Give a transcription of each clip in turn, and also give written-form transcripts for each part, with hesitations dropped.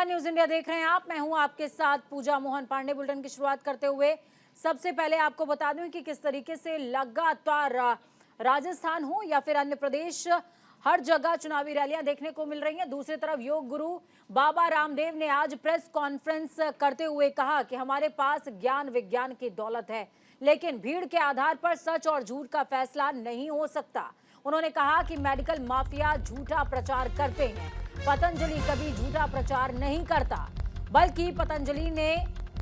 नमस्कार, news India देख रहे हैं आप। मैं हूं आपके साथ पूजा मोहन पांडे। बुलेटिन की शुरुआत करते हुए सबसे पहले आपको बता दूं कि किस तरीके से लगातार राजस्थान हो या फिर अन्य प्रदेश, हर जगह चुनावी रैलियां देखने को मिल रही हैं। दूसरी तरफ योग गुरु बाबा रामदेव ने आज प्रेस कॉन्फ्रेंस करते हुए कहा कि हमारे पास ज्ञान विज्ञान की दौलत है, लेकिन भीड़ के आधार पर सच और झूठ का फैसला नहीं हो सकता। उन्होंने कहा कि मेडिकल माफिया झूठा प्रचार करते हैं। पतंजलि कभी झूठा प्रचार नहीं करता, बल्कि पतंजलि ने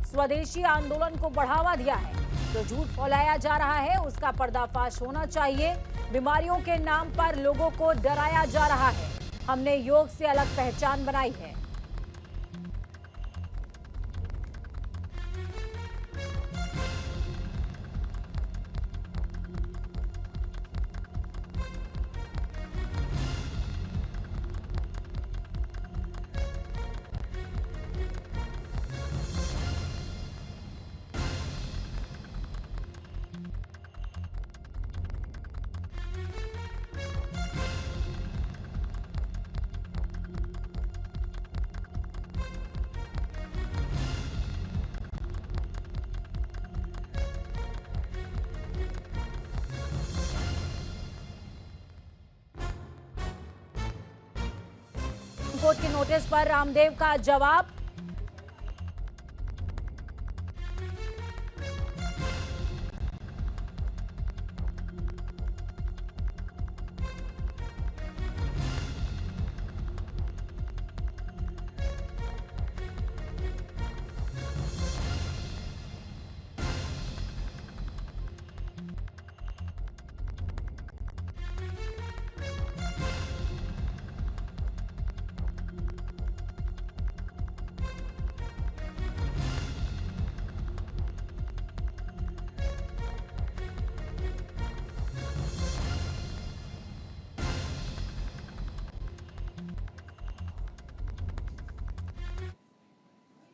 स्वदेशी आंदोलन को बढ़ावा दिया है। जो झूठ फैलाया जा रहा है उसका पर्दाफाश होना चाहिए। बीमारियों के नाम पर लोगों को डराया जा रहा है। हमने योग से अलग पहचान बनाई है। कोर्ट के नोटिस पर रामदेव का जवाब।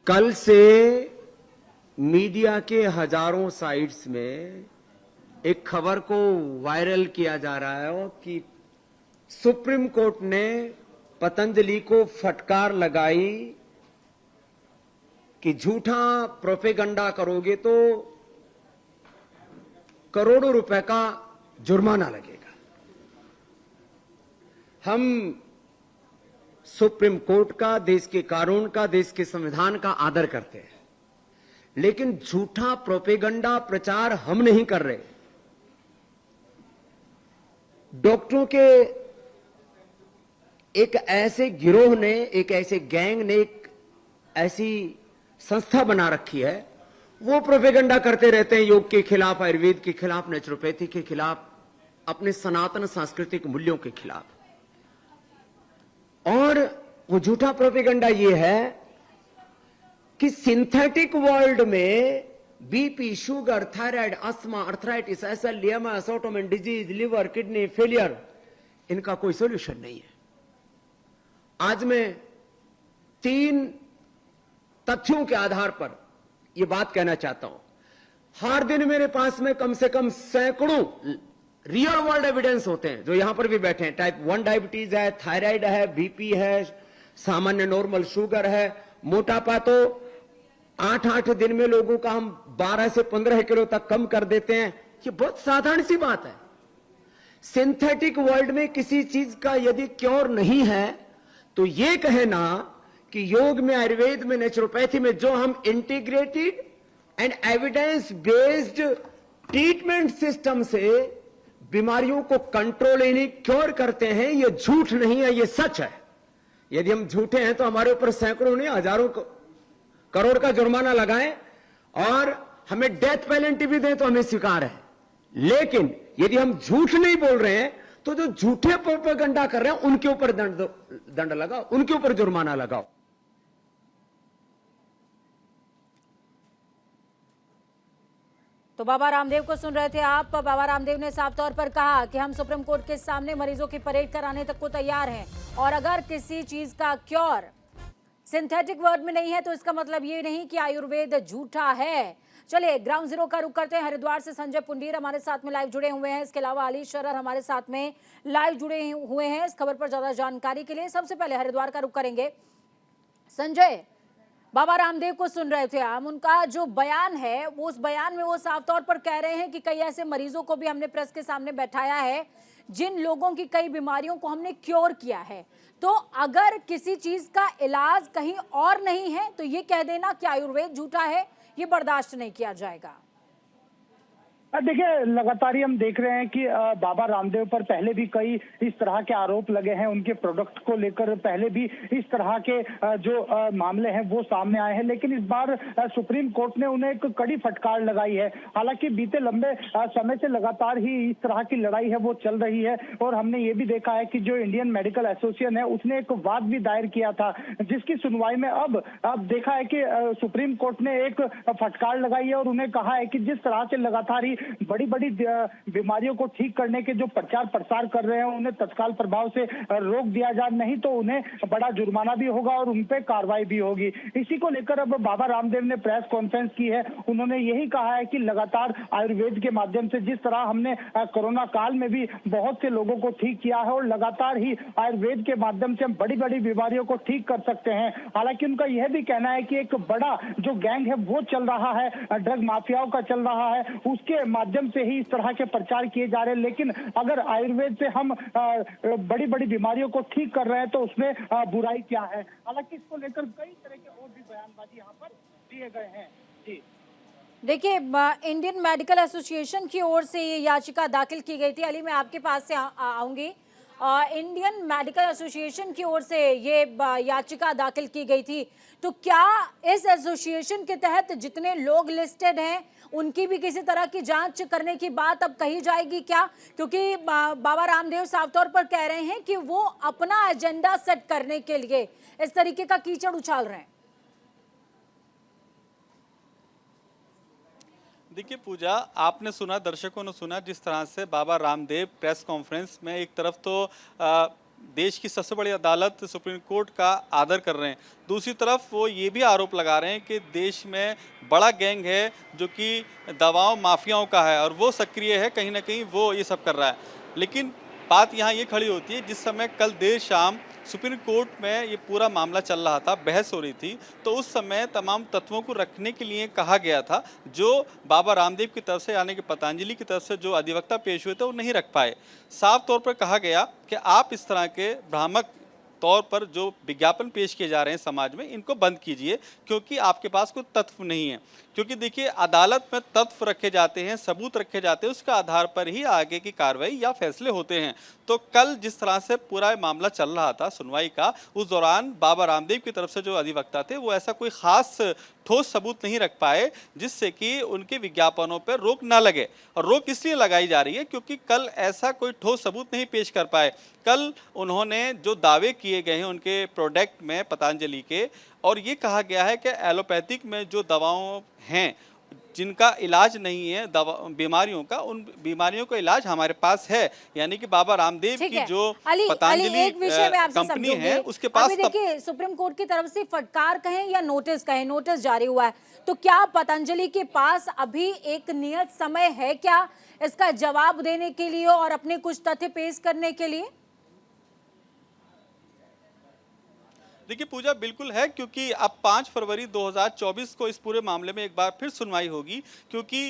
कल से मीडिया के हजारों साइट्स में एक खबर को वायरल किया जा रहा है कि सुप्रीम कोर्ट ने पतंजलि को फटकार लगाई कि झूठा प्रोपेगंडा करोगे तो करोड़ों रुपए का जुर्माना लगेगा। हम सुप्रीम कोर्ट का, देश के कानून का, देश के संविधान का आदर करते हैं, लेकिन झूठा प्रोपेगंडा प्रचार हम नहीं कर रहे। डॉक्टरों के एक ऐसे गिरोह ने, एक ऐसे गैंग ने, एक ऐसी संस्था बना रखी है, वो प्रोपेगंडा करते रहते हैं योग के खिलाफ, आयुर्वेद के खिलाफ, नेचुरोपैथी के खिलाफ, अपने सनातन सांस्कृतिक मूल्यों के खिलाफ। और वो झूठा प्रोपेगंडा ये है कि सिंथेटिक वर्ल्ड में BP, sugar, thyroid, asthma, arthritis, SLE MS, autoimmune disease, liver, kidney failure, इनका कोई सॉल्यूशन नहीं है। आज मैं 3 तथ्यों के आधार पर यह बात कहना चाहता हूं। हर दिन मेरे पास में कम से कम सैकड़ों रियल वर्ल्ड एविडेंस होते हैं, जो यहां पर भी बैठे हैं। टाइप 1 डायबिटीज है, थायराइड है, बीपी है, सामान्य नॉर्मल शुगर है, मोटापा तो 8-8 दिन में लोगों का हम 12 से 15 किलो तक कम कर देते हैं। ये बहुत साधारण सी बात है। सिंथेटिक वर्ल्ड में किसी चीज का यदि क्योर नहीं है तो यह कहना कि योग में, आयुर्वेद में, नेचुरोपैथी में जो हम integrated and evidence based treatment system से बीमारियों को कंट्रोल यानी क्योर करते हैं, यह झूठ नहीं है, यह सच है। यदि हम झूठे हैं तो हमारे ऊपर सैकड़ों नहीं, हजारों करोड़ का जुर्माना लगाएं और हमें डेथ पेनल्टी भी दें तो हमें स्वीकार है। लेकिन यदि हम झूठ नहीं बोल रहे हैं तो जो झूठे प्रोपेगंडा कर रहे हैं उनके ऊपर दंड लगाओ, उनके ऊपर जुर्माना लगाओ। तो बाबा रामदेव को सुन रहे थे आप। बाबा रामदेव ने साफ तौर पर कहा कि हम सुप्रीम कोर्ट के सामने मरीजों की परेड कराने तक को तैयार हैं, और अगर किसी चीज का क्योर सिंथेटिक वर्ड में नहीं है तो इसका मतलब ये नहीं कि आयुर्वेद झूठा है। चलिए ग्राउंड जीरो का रुख करते हैं। हरिद्वार से संजय पुंडीर हमारे साथ में लाइव जुड़े हुए हैं। इसके अलावा अली शरर हमारे साथ में लाइव जुड़े हुए हैं इस खबर पर ज्यादा जानकारी के लिए। सबसे पहले हरिद्वार का रुख करेंगे। संजय, बाबा रामदेव को सुन रहे थे हम, उनका जो बयान है वो, उस बयान में वो साफ तौर पर कह रहे हैं कि कई ऐसे मरीजों को भी हमने प्रेस के सामने बैठाया है जिन लोगों की कई बीमारियों को हमने क्योर किया है। तो अगर किसी चीज का इलाज कहीं और नहीं है तो ये कह देना कि आयुर्वेद झूठा है, ये बर्दाश्त नहीं किया जाएगा। देखिए, लगातार ही हम देख रहे हैं कि बाबा रामदेव पर पहले भी कई इस तरह के आरोप लगे हैं, उनके प्रोडक्ट को लेकर पहले भी इस तरह के जो मामले हैं वो सामने आए हैं, लेकिन इस बार सुप्रीम कोर्ट ने उन्हें एक कड़ी फटकार लगाई है। हालांकि बीते लंबे समय से लगातार ही इस तरह की लड़ाई है वो चल रही है, और हमने ये भी देखा है कि जो इंडियन मेडिकल एसोसिएशन है उसने एक वाद भी दायर किया था, जिसकी सुनवाई में अब देखा है कि सुप्रीम कोर्ट ने एक फटकार लगाई है और उन्हें कहा है कि जिस तरह से लगातार ही बड़ी बड़ी बीमारियों को ठीक करने के जो प्रचार प्रसार कर रहे हैं उन्हें तत्काल प्रभाव से रोक दिया जाए, नहीं तो उन्हें बड़ा जुर्माना भी होगा और उन पे कार्रवाई भी होगी। इसी को लेकर अब बाबा रामदेव ने प्रेस कॉन्फ्रेंस की है। उन्होंने यही कहा है कि लगातार आयुर्वेद के माध्यम से, जिस तरह हमने कोरोना काल में भी बहुत से लोगों को ठीक किया है, और लगातार ही आयुर्वेद के माध्यम से हम बड़ी बड़ी बीमारियों को ठीक कर सकते हैं। हालांकि उनका यह भी कहना है कि एक बड़ा जो गैंग है वो चल रहा है, ड्रग माफियाओं का चल रहा है, उसके माध्यम से ही इस तरह के प्रचार किए जा रहे हैं। लेकिन अगर आयुर्वेद से हम बड़ी बड़ी बीमारियों को ठीक कर रहे हैं तो उसमें बुराई क्या है। हालांकि इसको लेकर कई तरह के और भी बयानबाजी यहाँ पर दिए गए हैं। जी देखिए, इंडियन मेडिकल एसोसिएशन की ओर से ये याचिका दाखिल की गई थी। अली, मैं आपके पास से आऊंगी। इंडियन मेडिकल एसोसिएशन की ओर से ये याचिका दाखिल की गई थी, तो क्या इस एसोसिएशन के तहत जितने लोग लिस्टेड हैं उनकी भी किसी तरह की जांच करने की बात अब कही जाएगी क्या? क्योंकि बाबा रामदेव साफ तौर पर कह रहे हैं कि वो अपना एजेंडा सेट करने के लिए इस तरीके का कीचड़ उछाल रहे हैं। देखिए पूजा, आपने सुना, दर्शकों ने सुना जिस तरह से बाबा रामदेव प्रेस कॉन्फ्रेंस में एक तरफ तो देश की सबसे बड़ी अदालत सुप्रीम कोर्ट का आदर कर रहे हैं, दूसरी तरफ वो ये भी आरोप लगा रहे हैं कि देश में बड़ा गैंग है जो कि दवाओं माफियाओं का है और वो सक्रिय है, कहीं ना कहीं वो ये सब कर रहा है। लेकिन बात यहाँ ये खड़ी होती है, जिस समय कल देर शाम सुप्रीम कोर्ट में ये पूरा मामला चल रहा था, बहस हो रही थी, तो उस समय तमाम तत्वों को रखने के लिए कहा गया था, जो बाबा रामदेव की तरफ से यानी कि पतंजलि की तरफ से जो अधिवक्ता पेश हुए थे वो नहीं रख पाए। साफ तौर पर कहा गया कि आप इस तरह के भ्रामक तौर पर जो विज्ञापन पेश किए जा रहे हैं समाज में, इनको बंद कीजिए, क्योंकि आपके पास कोई तथ्य नहीं है। क्योंकि देखिए, अदालत में तथ्य रखे जाते हैं, सबूत रखे जाते हैं, उसके आधार पर ही आगे की कार्रवाई या फैसले होते हैं। तो कल जिस तरह से पूरा मामला चल रहा था सुनवाई का, उस दौरान बाबा रामदेव की तरफ से जो अधिवक्ता थे वो ऐसा कोई खास ठोस सबूत नहीं रख पाए जिससे कि उनके विज्ञापनों पर रोक ना लगे। और रोक इसलिए लगाई जा रही है क्योंकि कल ऐसा कोई ठोस सबूत नहीं पेश कर पाए। कल उन्होंने जो दावे किए गए हैं उनके प्रोडक्ट में पतंजलि के, और ये कहा गया है कि एलोपैथिक में जो दवाओं हैं जिनका इलाज नहीं है बीमारियों का, उन बीमारियों का इलाज हमारे पास है। यानी कि बाबा रामदेव की जो पतंजलि कंपनी है उसके पास। अभी देखिए, सुप्रीम कोर्ट की तरफ से फटकार कहें या नोटिस कहें, नोटिस जारी हुआ है, तो क्या पतंजलि के पास अभी एक नियत समय है क्या इसका जवाब देने के लिए और अपने कुछ तथ्य पेश करने के लिए? देखिए पूजा, बिल्कुल है, क्योंकि अब 5 फरवरी 2024 को इस पूरे मामले में एक बार फिर सुनवाई होगी, क्योंकि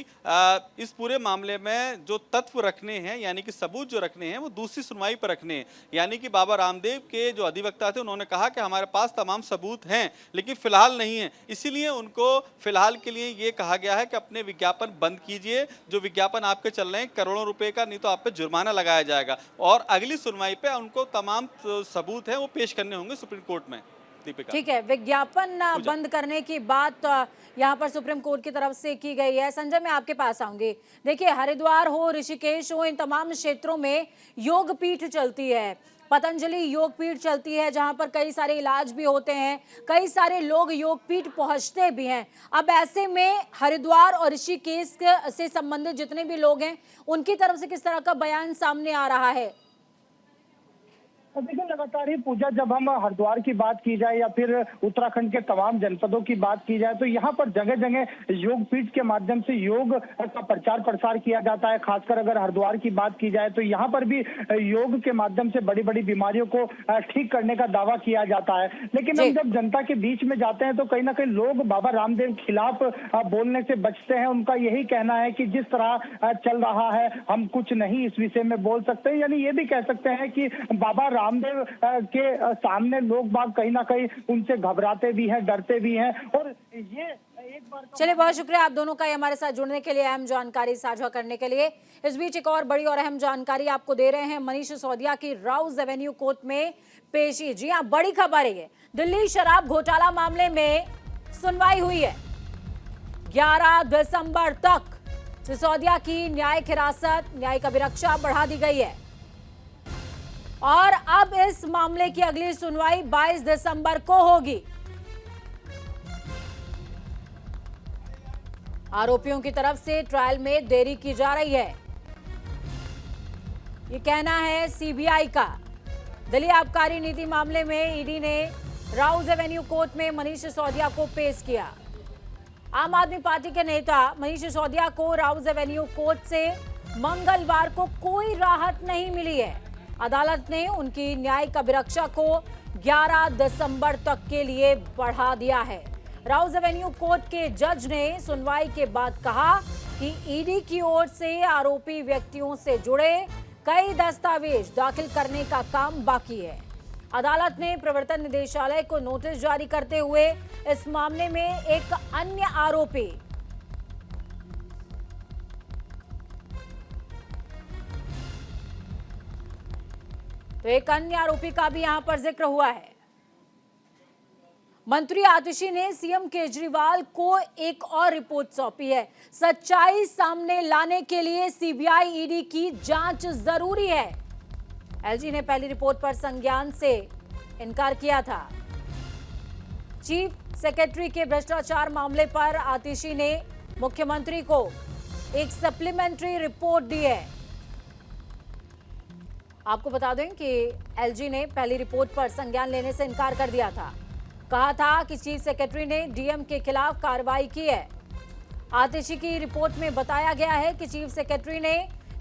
इस पूरे मामले में जो तत्व रखने हैं यानी कि सबूत जो रखने हैं वो दूसरी सुनवाई पर रखने हैं। यानी कि बाबा रामदेव के जो अधिवक्ता थे उन्होंने कहा कि हमारे पास तमाम सबूत हैं लेकिन फिलहाल नहीं है, इसीलिए उनको फिलहाल के लिए ये कहा गया है कि अपने विज्ञापन बंद कीजिए। जो विज्ञापन आपके चल रहे हैं करोड़ों रुपए का, नहीं तो आप पे जुर्माना लगाया जाएगा, और अगली सुनवाई पे उनको तमाम सबूत हैं वो पेश करने होंगे सुप्रीम कोर्ट में। ठीक है, विज्ञापन बंद करने की बात यहाँ पर सुप्रीम कोर्ट की तरफ से की गई है। संजय, मैं आपके पास आऊंगी। देखिए, हरिद्वार हो, ऋषिकेश हो, इन तमाम क्षेत्रों में योग पीठ चलती है, पतंजलि योग पीठ चलती है, जहां पर कई सारे इलाज भी होते हैं, कई सारे लोग योग पीठ पहुंचते भी हैं। अब ऐसे में हरिद्वार और ऋषिकेश से संबंधित जितने भी लोग हैं उनकी तरफ से किस तरह का बयान सामने आ रहा है? देखिए, लगातार ही पूजा, जब हम हरिद्वार की बात की जाए या फिर उत्तराखंड के तमाम जनपदों की बात की जाए, तो यहाँ पर जगह जगह योग पीठ के माध्यम से योग का प्रचार प्रसार किया जाता है। खासकर अगर हरिद्वार की बात की जाए तो यहाँ पर भी योग के माध्यम से बड़ी बड़ी बीमारियों को ठीक करने का दावा किया जाता है। लेकिन हम जब जनता के बीच में जाते हैं तो कहीं ना कहीं लोग बाबा रामदेव के खिलाफ बोलने से बचते हैं। उनका यही कहना है कि जिस तरह चल रहा है हम कुछ नहीं इस विषय में बोल सकते। यानी ये भी कह सकते हैं कि बाबा रामदेव के सामने लोग बाग कहीं ना कहीं उनसे घबराते भी हैं, डरते भी हैं। और ये एक बार चलिए, बहुत शुक्रिया आप दोनों का हमारे साथ जुड़ने के लिए, अहम जानकारी साझा करने के लिए। इस बीच एक और बड़ी और अहम जानकारी आपको दे रहे हैं। मनीष सिसोदिया की राउज एवेन्यू कोर्ट में पेशी। जी हां, बड़ी खबर है। दिल्ली शराब घोटाला मामले में सुनवाई हुई है। 11 दिसंबर तक सिसोदिया की न्यायिक हिरासत, न्यायिक अभिरक्षा बढ़ा दी गई है और अब इस मामले की अगली सुनवाई 22 दिसंबर को होगी। आरोपियों की तरफ से ट्रायल में देरी की जा रही है, ये कहना है सीबीआई का। दिल्ली आबकारी नीति मामले में ईडी ने राउज एवेन्यू कोर्ट में मनीष सिसोदिया को पेश किया। आम आदमी पार्टी के नेता मनीष सिसोदिया को राउज एवेन्यू कोर्ट से मंगलवार को कोई राहत नहीं मिली है। अदालत ने उनकी न्यायिक अभिरक्षा को 11 दिसंबर तक के लिए बढ़ा दिया है। राउज एवेन्यू कोर्ट के जज ने सुनवाई के बाद कहा कि ईडी की ओर से आरोपी व्यक्तियों से जुड़े कई दस्तावेज दाखिल करने का काम बाकी है। अदालत ने प्रवर्तन निदेशालय को नोटिस जारी करते हुए इस मामले में एक अन्य आरोपी का भी यहां पर जिक्र हुआ है। मंत्री आतिशी ने सीएम केजरीवाल को एक और रिपोर्ट सौंपी है। सच्चाई सामने लाने के लिए सीबीआई ईडी की जांच जरूरी है। एलजी ने पहली रिपोर्ट पर संज्ञान से इनकार किया था। चीफ सेक्रेटरी के भ्रष्टाचार मामले पर आतिशी ने मुख्यमंत्री को एक सप्लीमेंट्री रिपोर्ट दी है। आपको बता दें कि एलजी ने पहली रिपोर्ट पर संज्ञान लेने से इनकार कर दिया था। कहा था कि चीफ सेक्रेटरी ने डीएम के खिलाफ कार्रवाई की है। आतिशी की रिपोर्ट में बताया गया है कि चीफ सेक्रेटरी ने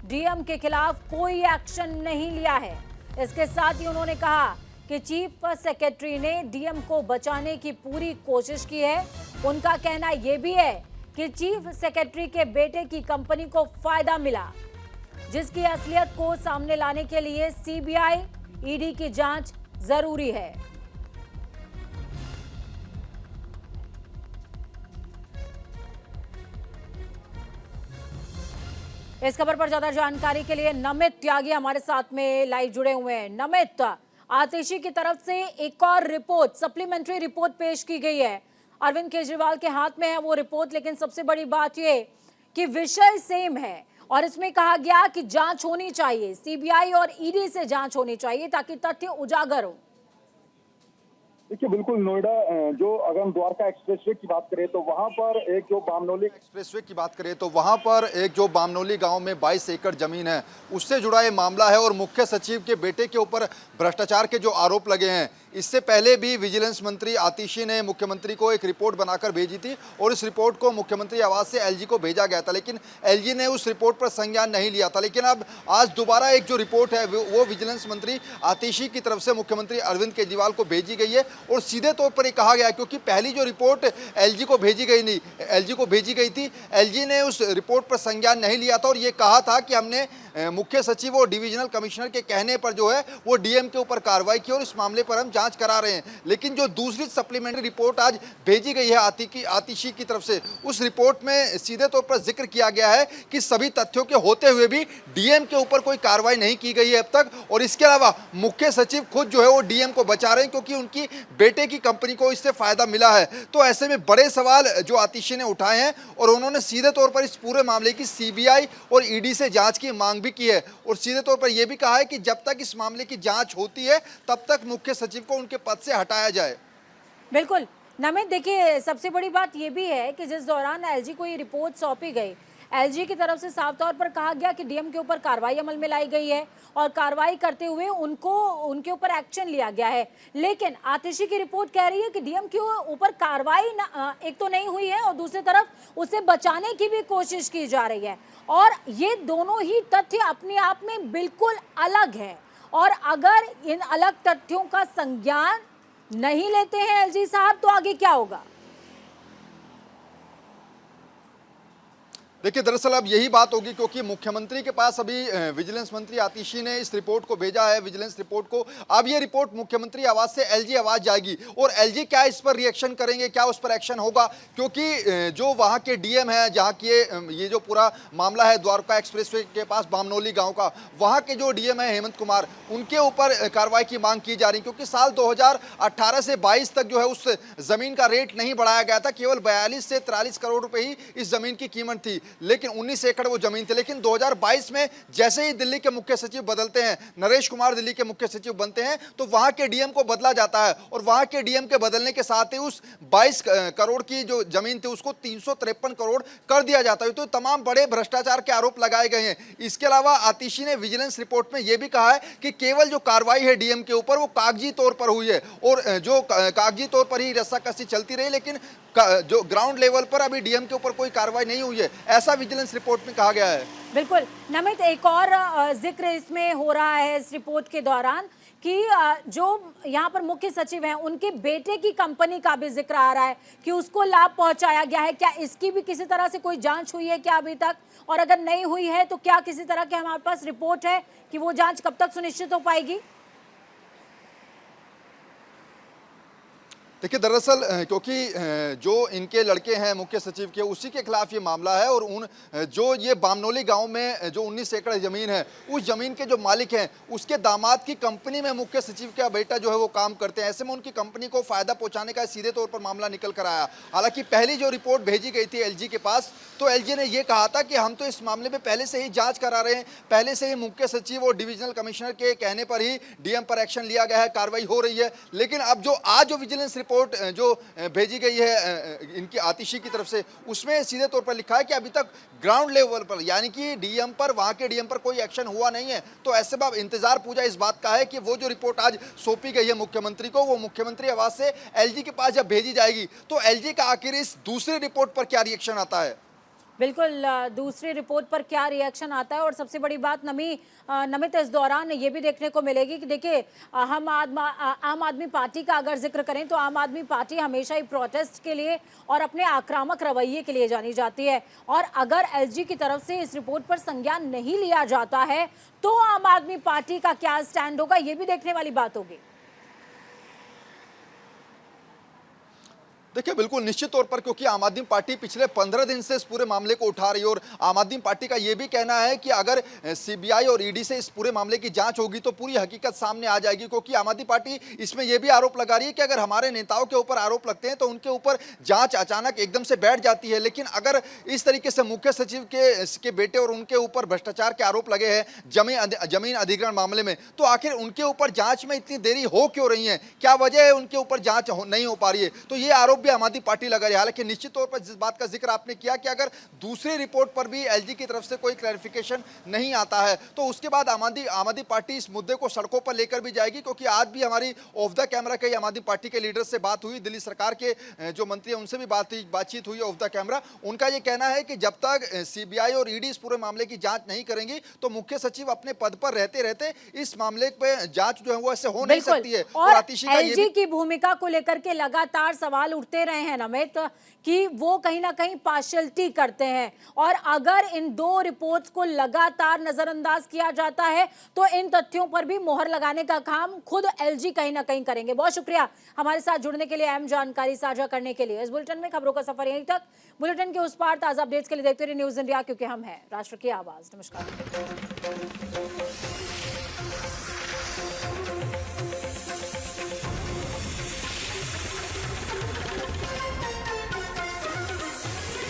डीएम के खिलाफ कोई एक्शन नहीं लिया है। इसके साथ ही उन्होंने कहा कि चीफ सेक्रेटरी ने डीएम को बचाने की पूरी कोशिश की है। उनका कहना यह भी है कि चीफ सेक्रेटरी के बेटे की कंपनी को फायदा मिला, जिसकी असलियत को सामने लाने के लिए सीबीआई ईडी की जांच जरूरी है। इस खबर पर ज्यादा जानकारी के लिए नमित त्यागी हमारे साथ में लाइव जुड़े हुए हैं। नमित, आतिशी की तरफ से एक और रिपोर्ट, सप्लीमेंट्री रिपोर्ट पेश की गई है। अरविंद केजरीवाल के हाथ में है वो रिपोर्ट, लेकिन सबसे बड़ी बात ये कि विषय सेम है और इसमें कहा गया कि जांच होनी चाहिए, सीबीआई और ईडी से जांच होनी चाहिए ताकि तथ्य उजागर हो। देखिए, बिल्कुल नोएडा जो अगर हम द्वारका एक्सप्रेसवे की बात करें तो वहां पर एक जो बामनोली एक्सप्रेसवे की बात करें तो वहां पर एक जो बामनोली गांव में 22 एकड़ जमीन है, उससे जुड़ा ये मामला है और मुख्य सचिव के बेटे के ऊपर भ्रष्टाचार के जो आरोप लगे हैं। इससे पहले भी विजिलेंस मंत्री आतिशी ने मुख्यमंत्री को एक रिपोर्ट बनाकर भेजी थी और इस रिपोर्ट को मुख्यमंत्री आवास से एलजी को भेजा गया था, लेकिन एलजी ने उस रिपोर्ट पर संज्ञान नहीं लिया था। लेकिन अब आज दोबारा एक जो रिपोर्ट है वो विजिलेंस मंत्री आतिशी की तरफ से मुख्यमंत्री अरविंद केजरीवाल को भेजी गई है और सीधे तौर पर ये कहा गया, क्योंकि पहली जो रिपोर्ट एलजी को भेजी गई थी, एलजी ने उस रिपोर्ट पर संज्ञान नहीं लिया था और ये कहा था कि हमने मुख्य सचिव और डिविजनल कमिश्नर के कहने पर जो है वो डीएम के ऊपर कार्रवाई की और इस मामले पर हम जांच करा रहे हैं। लेकिन जो दूसरी सप्लीमेंट्री रिपोर्ट आज भेजी गई है आतिशी की तरफ से, उस रिपोर्ट में सीधे तौर पर जिक्र किया गया है कि सभी तथ्यों के होते हुए भी डीएम के ऊपर कोई कार्रवाई नहीं की गई है अब तक। और इसके अलावा मुख्य सचिव खुद जो है वो डीएम को बचा रहे हैं क्योंकि उनकी बेटे की कंपनी को इससे फायदा मिला है। तो ऐसे में बड़े सवाल जो आतिशी ने उठाए हैं और उन्होंने सीधे तौर पर इस पूरे मामले की सीबीआई और ईडी से जांच की मांग भी की है और सीधे तौर पर यह भी कहा है कि जब तक इस मामले की जांच होती है तब तक मुख्य सचिव को उनके पद से हटाया जाए। बिल्कुल नमित, देखिए सबसे बड़ी बात यह भी है कि जिस दौरान एलजी को ये रिपोर्ट सौंपी गई, एलजी की तरफ से साफ तौर पर कहा गया कि डीएम के ऊपर कार्रवाई अमल में लाई गई है और कार्रवाई करते हुए उनके ऊपर एक्शन लिया गया है। लेकिन आतिशी की रिपोर्ट कह रही है कि डीएम के ऊपर कार्रवाई एक तो नहीं हुई है और दूसरी तरफ उसे बचाने की भी कोशिश की जा रही है, और ये दोनों ही तथ्य अपने आप में बिल्कुल अलग है। और अगर इन अलग तथ्यों का संज्ञान नहीं लेते हैं एलजी साहब तो आगे क्या होगा? देखिए, दरअसल अब यही बात होगी, क्योंकि मुख्यमंत्री के पास अभी विजिलेंस मंत्री आतिशी ने इस रिपोर्ट को भेजा है, विजिलेंस रिपोर्ट को। अब ये रिपोर्ट मुख्यमंत्री आवास से एलजी आवास जाएगी और एलजी क्या इस पर रिएक्शन करेंगे, क्या उस पर एक्शन होगा, क्योंकि जो वहां के डीएम है, जहां के ये जो पूरा मामला है द्वारका एक्सप्रेसवे के पास बामनोली गांव का, वहां के जो डीएम है हेमंत कुमार, उनके ऊपर कार्रवाई की मांग की जा रही, क्योंकि साल 2018 से 22 तक जो है उस जमीन का रेट नहीं बढ़ाया गया था। केवल 42 से 43 करोड़ रुपए ही इस जमीन की कीमत थी, लेकिन 19 एकड़ वो जमीन थी। लेकिन 2022 में जैसे ही दिल्ली के मुख्य सचिव बदलते हैं, नरेश कुमार दिल्ली के मुख्य सचिव बनते हैं, तो वहां के डीएम को बदला जाता है और वहां के डीएम के बदलने के साथ ही उस 22 करोड़ की जो जमीन थी उसको 353 करोड़ कर दिया जाता है। तो तमाम बड़े भ्रष्टाचार के आरोप लगाए गए हैं। इसके अलावा आतिशी ने विजिलेंस रिपोर्ट में यह भी कहा है कि केवल जो कार्रवाई है डीएम के ऊपर वो कागजी तौर पर हुई है और जो कागजी तौर पर ही रस्साकसी चलती रही, लेकिन जो ग्राउंड लेवल पर अभी डीएम के ऊपर कोई कार्रवाई नहीं हुई है, ऐसा विजिलेंस रिपोर्ट में कहा गया है। बिल्कुल नमित, एक और जिक्र इसमें हो रहा है इस रिपोर्ट के दौरान कि जो यहाँ पर मुख्य सचिव हैं उनके बेटे की कंपनी का भी जिक्र आ रहा है कि उसको लाभ पहुंचाया गया है। क्या इसकी भी किसी तरह से कोई जांच हुई है क्या अभी तक? और अगर नहीं हुई है तो क्या किसी तरह की हमारे पास रिपोर्ट है कि वो जांच कब तक सुनिश्चित हो पाएगी? देखिए, दरअसल क्योंकि जो इनके लड़के हैं मुख्य सचिव के, उसी के खिलाफ ये मामला है और उन जो ये बामनोली गांव में जो 19 एकड़ जमीन है, उस जमीन के जो मालिक हैं उसके दामाद की कंपनी में मुख्य सचिव का बेटा जो है वो काम करते हैं। ऐसे में उनकी कंपनी को फायदा पहुंचाने का सीधे तौर पर मामला निकल कर आया। हालांकि पहली जो रिपोर्ट भेजी गई थी एलजी के पास, तो एलजी ने यह कहा था कि हम तो इस मामले में पहले से ही जांच करा रहे हैं, पहले से ही मुख्य सचिव और डिविजनल कमिश्नर के कहने पर ही डीएम पर एक्शन लिया गया है, कार्रवाई हो रही है। लेकिन अब जो आज जो विजिलेंस रिपोर्ट जो भेजी गई है इनकी आतिशी की तरफ से, उसमें सीधे तौर पर लिखा है कि अभी तक ग्राउंड लेवल पर, यानी कि डीएम पर, वहां के डीएम पर कोई एक्शन हुआ नहीं है। तो ऐसे में इंतजार पूजा इस बात का है कि वो जो रिपोर्ट आज सौंपी गई है मुख्यमंत्री को, वो मुख्यमंत्री आवास से एलजी के पास जब भेजी जाएगी तो एलजी का आखिर इस दूसरी रिपोर्ट पर क्या रिएक्शन आता है। बिल्कुल, दूसरी रिपोर्ट पर क्या रिएक्शन आता है। और सबसे बड़ी बात नमित इस दौरान ये भी देखने को मिलेगी कि देखिए, हम आम आदमी पार्टी का अगर जिक्र करें तो आम आदमी पार्टी हमेशा ही प्रोटेस्ट के लिए और अपने आक्रामक रवैये के लिए जानी जाती है। और अगर एलजी की तरफ से इस रिपोर्ट पर संज्ञान नहीं लिया जाता है तो आम आदमी पार्टी का क्या स्टैंड होगा, ये भी देखने वाली बात होगी। देखिए, बिल्कुल निश्चित तौर पर, क्योंकि आम आदमी पार्टी पिछले 15 दिन से इस पूरे मामले को उठा रही है और आम आदमी पार्टी का यह भी कहना है कि अगर सीबीआई और ईडी से इस पूरे मामले की जांच होगी तो पूरी हकीकत सामने आ जाएगी। क्योंकि आम आदमी पार्टी इसमें यह भी आरोप लगा रही है कि अगर हमारे नेताओं के ऊपर आरोप लगते हैं तो उनके ऊपर जांच अचानक एकदम से बैठ जाती है। लेकिन अगर इस तरीके से मुख्य सचिव के बेटे और उनके ऊपर भ्रष्टाचार के आरोप लगे हैं जमीन अधिग्रहण मामले में, तो आखिर उनके ऊपर जांच में इतनी देरी हो क्यों रही है, क्या वजह है उनके ऊपर जांच नहीं हो पा रही है? तो ये आरोप भी आम आदमी पार्टी लगा रही है। हालांकि निश्चित तौर पर जिस बात का जिक्र आपने किया कि अगर दूसरी रिपोर्ट पर भी एलजी की तरफ से कोई क्लैरिफिकेशन नहीं आता है तो उसके बाद आम आदमी पार्टी इस मुद्दे को सड़कों पर लेकर भी जाएगी। क्योंकि आज भी हमारी ऑफ द कैमरा कई आम आदमी पार्टी के लीडर से बात हुई, दिल्ली सरकार के जो मंत्री हैं उनसे भी बातचीत हुई ऑफ द कैमरा। उनका यह कहना है कि जब तक सीबीआई और ईडी इस पूरे मामले की जांच नहीं करेंगी तो मुख्य सचिव अपने पद पर रहते रहते इस मामले पे जांच जो है वो ऐसे हो नहीं सकती है। और एलजी की भूमिका को लेकर के लगातार सवाल उठते रहे हैं नमित कि वो कहीं ना कहीं पार्शियलिटी करते हैं, और अगर इन दो रिपोर्ट्स को लगातार नजरअंदाज किया जाता है तो इन तथ्यों पर भी मोहर लगाने का काम खुद एलजी कहीं ना कहीं करेंगे। बहुत शुक्रिया हमारे साथ जुड़ने के लिए, अहम जानकारी साझा करने के लिए। इस बुलेटिन में खबरों का सफर यहीं तक। बुलेटिन के उस पार ताजा अपडेट्स के लिए देखते रहिए न्यूज इंडिया, क्योंकि हम हैं राष्ट्र की आवाज। नमस्कार।